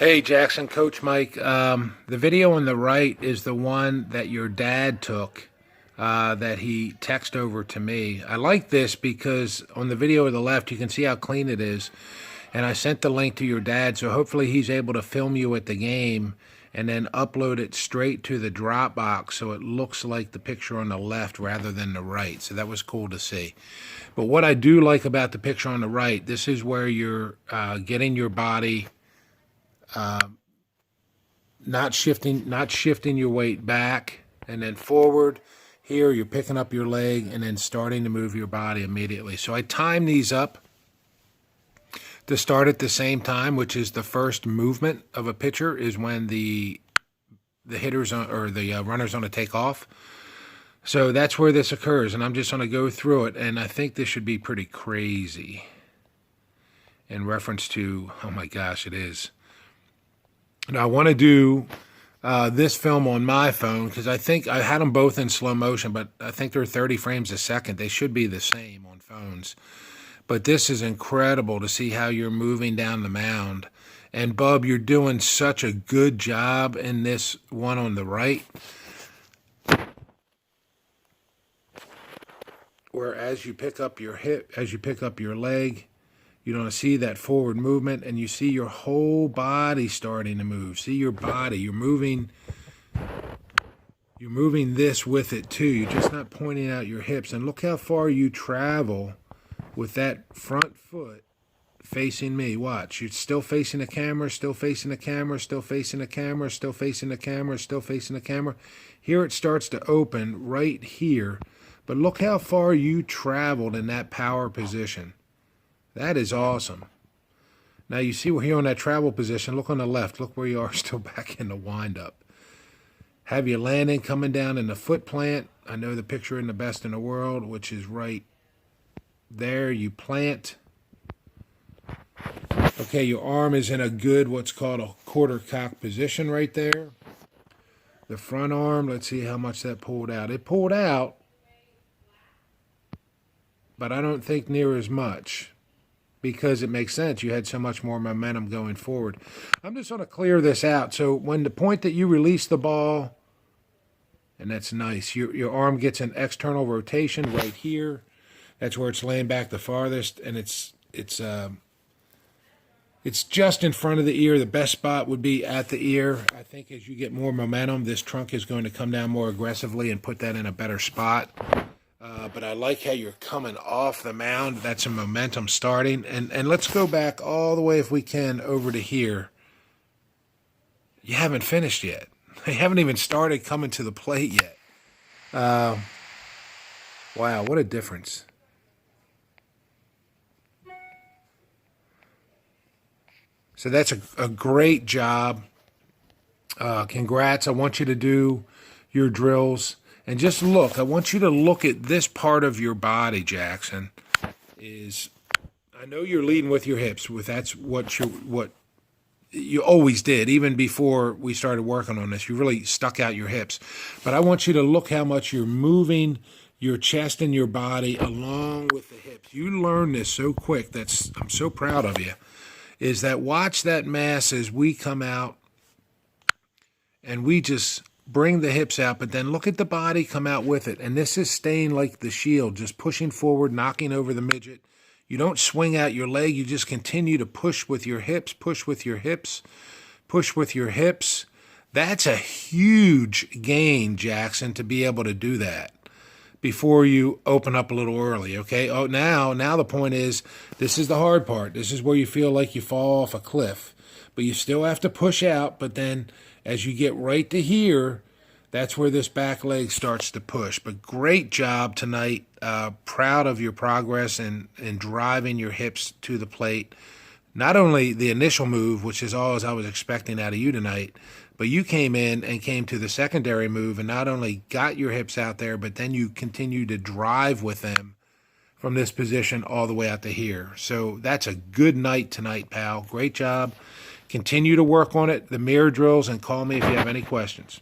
Hey Jackson, Coach Mike. The video on the right is the one that your dad took that he texted over to me. I like this because on the video on the left you can see how clean it is. And I sent the link to your dad, so hopefully he's able to film you at the game and then upload it straight to the Dropbox so it looks like the picture on the left rather than the right. So that was cool to see. But what I do like about the picture on the right, this is where you're getting your body not shifting your weight back and then forward. Here you're picking up your leg and then starting to move your body immediately. So I time these up to start at the same time, which is the first movement of a pitcher is when the hitters or the runners on a take off. So that's where this occurs, and I'm just going to go through it, and I think this should be pretty crazy in reference to, oh my gosh, it is. Now I want to do this film on my phone because I think I had them both in slow motion, but I think they're 30 frames a second. They should be the same on phones. But this is incredible to see how you're moving down the mound. And Bub, you're doing such a good job in this one on the right. Where as you pick up your hip, as you pick up your leg, you don't see that forward movement, and you see your whole body starting to move. See your body, you're moving this with it too. You're just not pointing out your hips. And look how far you travel with that front foot facing me. Watch, you're still facing the camera, still facing the camera, still facing the camera, still facing the camera, still facing the camera. Here it starts to open right here. But look how far you traveled in that power position. That is awesome. Now you see we're here on that travel position. Look on the left. Look where you are still back in the windup. Have your landing coming down in the foot plant. I know the picture in the best in the world, which is right there. You plant. Okay, your arm is in a good, what's called a quarter cock position right there. The front arm, let's see how much that pulled out. It pulled out, but I don't think near as much because it makes sense. You had so much more momentum going forward. I'm just going to clear this out. So when the point that you release the ball, and that's nice, your arm gets an external rotation right here. That's where it's laying back the farthest, and it's just in front of the ear. The best spot would be at the ear. I think as you get more momentum, this trunk is going to come down more aggressively and put that in a better spot. But I like how you're coming off the mound. That's some momentum starting. And let's go back all the way, if we can, over to here. You haven't finished yet. You haven't even started coming to the plate yet. Wow, what a difference. So that's a great job. Congrats. I want you to do your drills. And just look. I want you to look at this part of your body, Jackson. I know you're leading with your hips. That's what you always did, even before we started working on this. You really stuck out your hips. But I want you to look how much you're moving your chest and your body along with the hips. You learned this so quick. I'm so proud of you. Is that watch that mass as we come out and we just bring the hips out, but then look at the body come out with it. And this is staying like the shield, just pushing forward, knocking over the midget. You don't swing out your leg. You just continue to push with your hips, push with your hips, push with your hips. That's a huge gain, Jackson, to be able to do that before you open up a little early, okay? Oh, now the point is, this is the hard part. This is where you feel like you fall off a cliff. But you still have to push out, but then as you get right to here, that's where this back leg starts to push. But great job tonight. Proud of your progress in driving your hips to the plate. Not only the initial move, which is all as I was expecting out of you tonight, but you came in and came to the secondary move and not only got your hips out there, but then you continue to drive with them from this position all the way out to here. So that's a good night tonight, pal. Great job. Continue to work on it, the mirror drills, and call me if you have any questions.